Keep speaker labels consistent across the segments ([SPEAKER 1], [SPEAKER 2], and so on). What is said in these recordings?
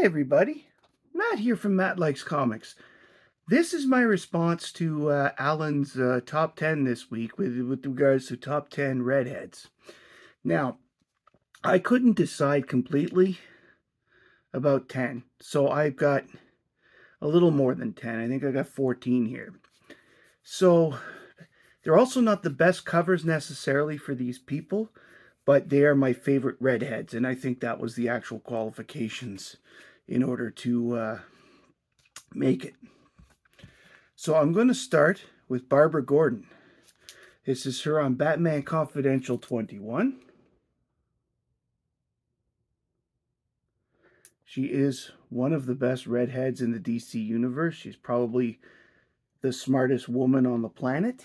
[SPEAKER 1] Hi, everybody. Matt here from Matt Likes Comics. This is my response to Allan's top 10 this week with regards to top 10 redheads. Now, I couldn't decide completely about 10, so I've got a little more than 10. I think I got 14 here. So, they're also not the best covers necessarily for these people, but they are my favorite redheads, and I think that was the actual qualifications in order to make it. So I'm going to start with Barbara Gordon. This is her on Batman Confidential 21. She is one of the best redheads in the DC universe. She's probably the smartest woman on the planet.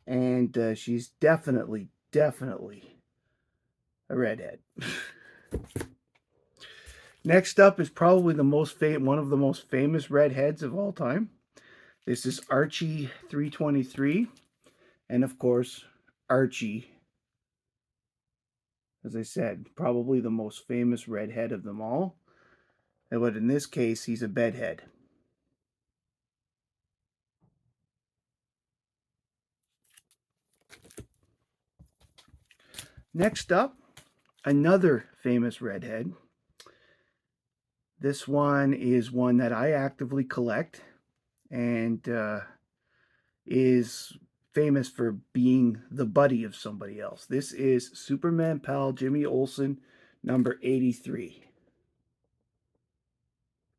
[SPEAKER 1] And she's definitely a redhead. Next up is probably one of the most famous redheads of all time. This is Archie 323. And of course, Archie, as I said, probably the most famous redhead of them all. But in this case, he's a bedhead. Next up, another famous redhead. This one is one that I actively collect and is famous for being the buddy of somebody else. This is Superman pal Jimmy Olsen, number 83.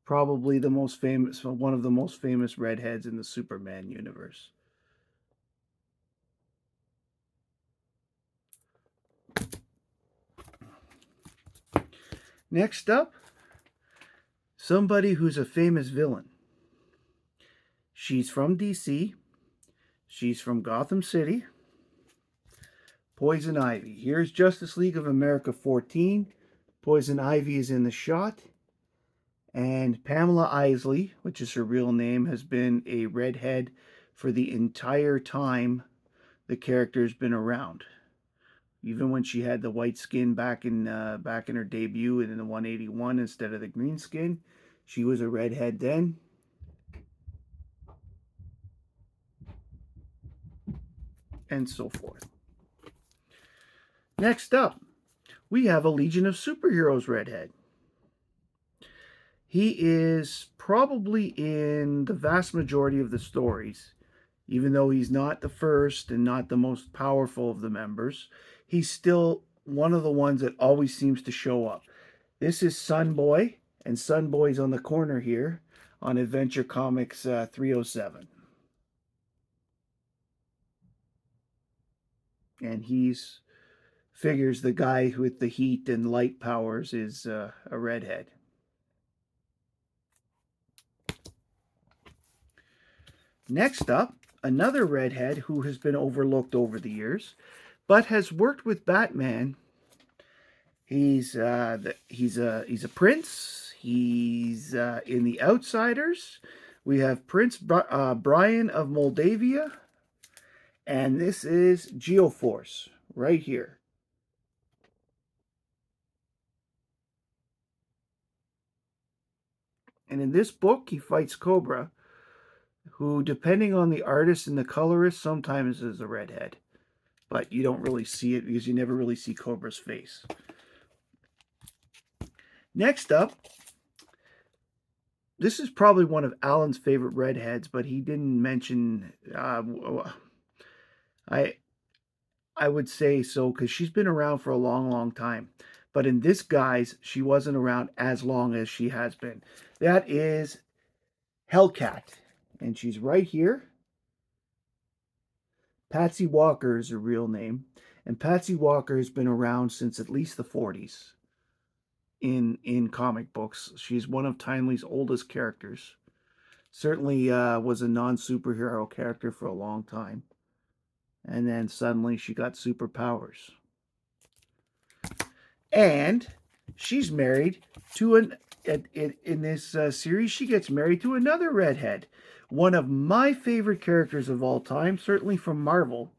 [SPEAKER 1] Probably one of the most famous redheads in the Superman universe. Next up, somebody who's a famous villain. She's from DC. She's from Gotham City. Poison Ivy. Here's Justice League of America 14. Poison Ivy is in the shot. And Pamela Isley, which is her real name, has been a redhead for the entire time the character's been around. Even when she had the white skin back in her debut in the 181 instead of the green skin, she was a redhead then. And so forth. Next up, we have a Legion of Superheroes redhead. He is probably in the vast majority of the stories, even though he's not the first and not the most powerful of the members. He's still one of the ones that always seems to show up. This is Sunboy, and Sunboy's on the corner here on Adventure Comics 307. And he's figures the guy with the heat and light powers is a redhead. Next up, another redhead who has been overlooked over the years, but has worked with Batman. He's a prince. He's in The Outsiders. We have Prince Brian of Moldavia, and this is Geoforce right here. And in this book, he fights Cobra, who, depending on the artist and the colorist, sometimes is a redhead. But you don't really see it because you never really see Cobra's face. Next up, this is probably one of Allan's favorite redheads, but he didn't mention. I would say so because she's been around for a long time. But in this guise, she wasn't around as long as she has been. That is Hellcat, and she's right here. Patsy Walker is her real name, and Patsy Walker has been around since at least the 40s in comic books. She's one of Timely's oldest characters. Certainly was a non-superhero character for a long time. And then suddenly she got superpowers. And she's married to in this series, she gets married to another redhead. One of my favorite characters of all time, certainly from Marvel.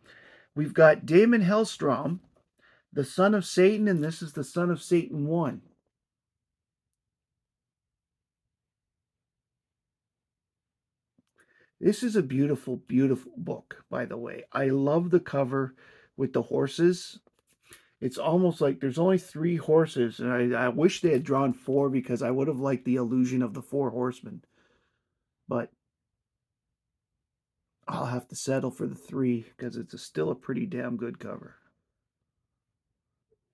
[SPEAKER 1] We've got Damon Hellstrom, the son of Satan, and this is the son of Satan 1. This is a beautiful, beautiful book, by the way. I love the cover with the horses. It's almost like there's only three horses, and I wish they had drawn four because I would have liked the illusion of the four horsemen. But I'll have to settle for the three because still a pretty damn good cover.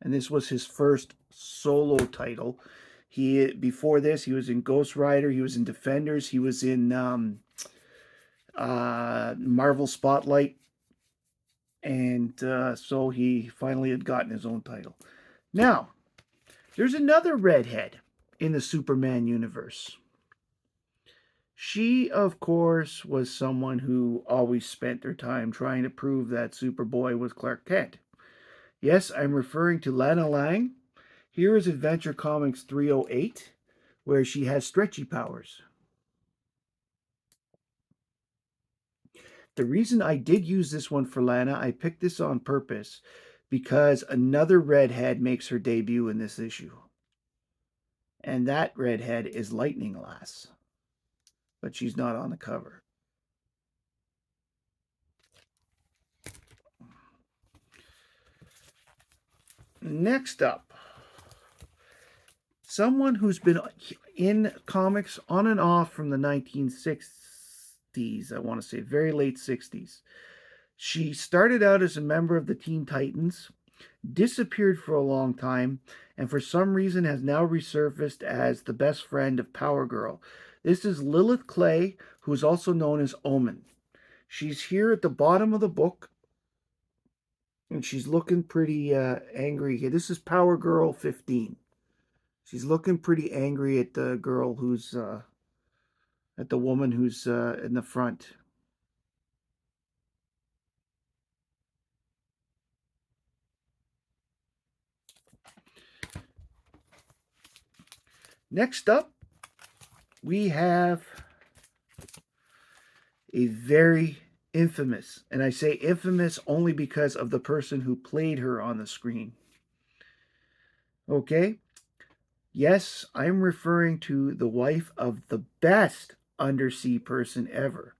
[SPEAKER 1] And this was his first solo title. He before this he was in Ghost Rider, he was in Defenders, he was in Marvel Spotlight, and so he finally had gotten his own title. Now, there's another redhead in the Superman universe. She, of course, was someone who always spent their time trying to prove that Superboy was Clark Kent. Yes, I'm referring to Lana Lang. Here is Adventure Comics 308, where she has stretchy powers. The reason I did use this one for Lana, I picked this on purpose because another redhead makes her debut in this issue. And that redhead is Lightning Lass, but she's not on the cover. Next up, someone who's been in comics on and off from the 1960s, I want to say, very late 60s. She started out as a member of the Teen Titans, disappeared for a long time, and for some reason has now resurfaced as the best friend of Power Girl. This is Lilith Clay, who is also known as Omen. She's here at the bottom of the book, and she's looking pretty angry here. This is Power Girl 15. She's looking pretty angry at the girl who's at the woman who's in the front. Next up, we have a very infamous, and I say infamous only because of the person who played her on the screen. Okay? Yes, I'm referring to the wife of the best undersea person ever.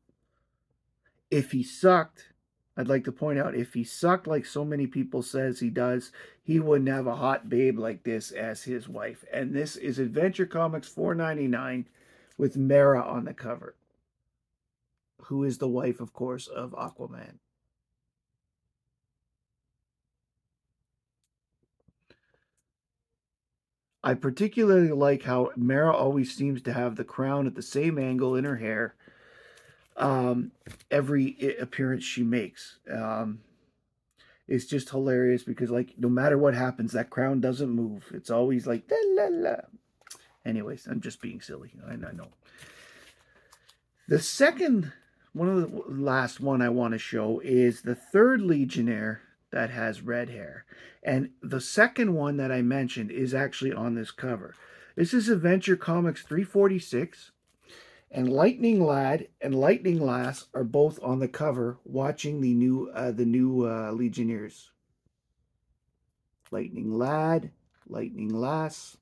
[SPEAKER 1] If he sucked, I'd like to point out, if he sucked like so many people says he does, he wouldn't have a hot babe like this as his wife. And this is Adventure Comics 499 with Mara on the cover, who is the wife, of course, of Aquaman. I particularly like how Mara always seems to have the crown at the same angle in her hair um, every appearance she makes. It's just hilarious because, like, no matter what happens, that crown doesn't move. It's always like, la la la. Anyways, I'm just being silly. I know. The second, one of the last one I want to show is the third Legionnaire that has red hair. And the second one that I mentioned is actually on this cover. This is Adventure Comics 346. And Lightning Lad and Lightning Lass are both on the cover watching the new Legionnaires. Lightning Lad, Lightning Lass.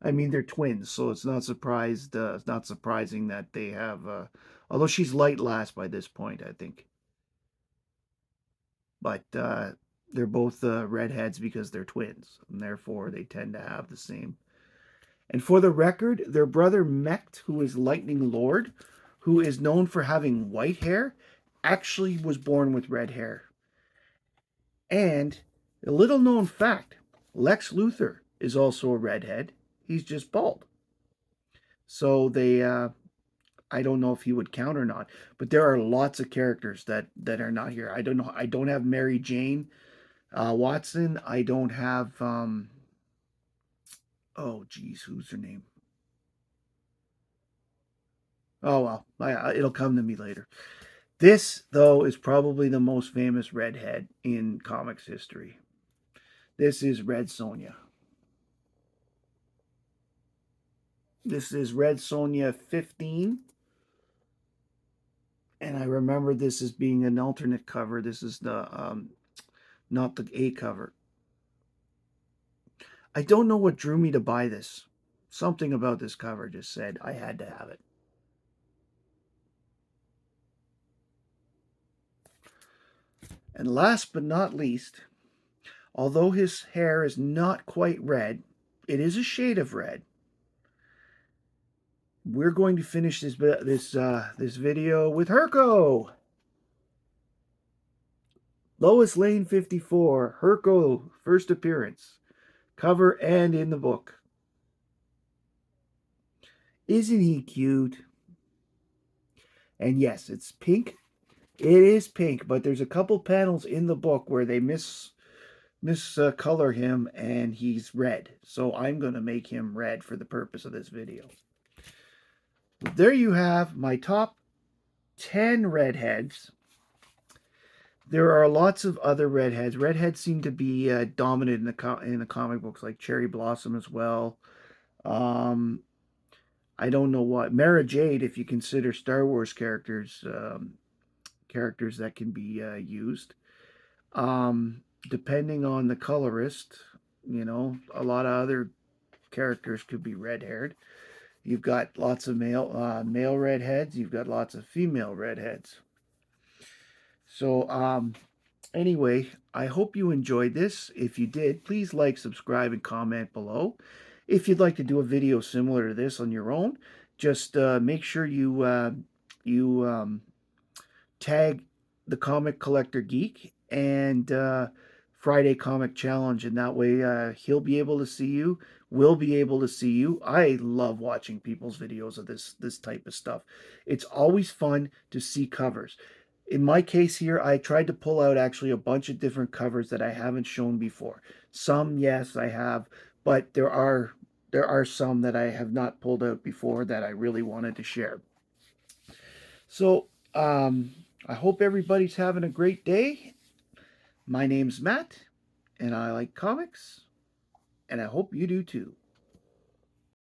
[SPEAKER 1] I mean, they're twins, so it's not surprised. It's not surprising that they have. Although she's Light Lass by this point, I think. But they're both redheads because they're twins, and therefore they tend to have the same. And for the record, their brother Mecht, who is Lightning Lord, who is known for having white hair, actually was born with red hair. And a little known fact, Lex Luthor is also a redhead. He's just bald. So I don't know if he would count or not, but there are lots of characters that are not here. I don't know. I don't have Mary Jane Watson. I don't have oh geez, who's her name? Oh well, it'll come to me later. This though is probably the most famous redhead in comics history. This is Red Sonja. This is Red Sonja 15. And I remember this as being an alternate cover. This is the not the A cover. I don't know what drew me to buy this. Something about this cover just said I had to have it. And last but not least, although his hair is not quite red, it is a shade of red. We're going to finish this video with Herco. Lois Lane 54, Herco, first appearance, cover and in the book. Isn't he cute? And yes, it's pink. It is pink, but there's a couple panels in the book where they miscolor him and he's red. So I'm going to make him red for the purpose of this video. There you have my top 10 redheads. There are lots of other redheads. Redheads seem to be dominant in the comic books, like Cherry Blossom as well. Um, I don't know what Mara Jade, if you consider Star Wars characters, characters that can be used. Depending on the colorist, a lot of other characters could be red-haired. You've got lots of male redheads. You've got lots of female redheads. So, anyway, I hope you enjoyed this. If you did, please like, subscribe, and comment below. If you'd like to do a video similar to this on your own, just make sure you tag the Comic Collector Geek and Friday Comic Challenge, and that way he'll be able to see you. We'll be able to see you. I love watching people's videos of this type of stuff. It's always fun to see covers. In my case here, I tried to pull out actually a bunch of different covers that I haven't shown before. Some, yes, I have, but there are some that I have not pulled out before that I really wanted to share. So, I hope everybody's having a great day. My name's Matt, and I like comics, and I hope you do too.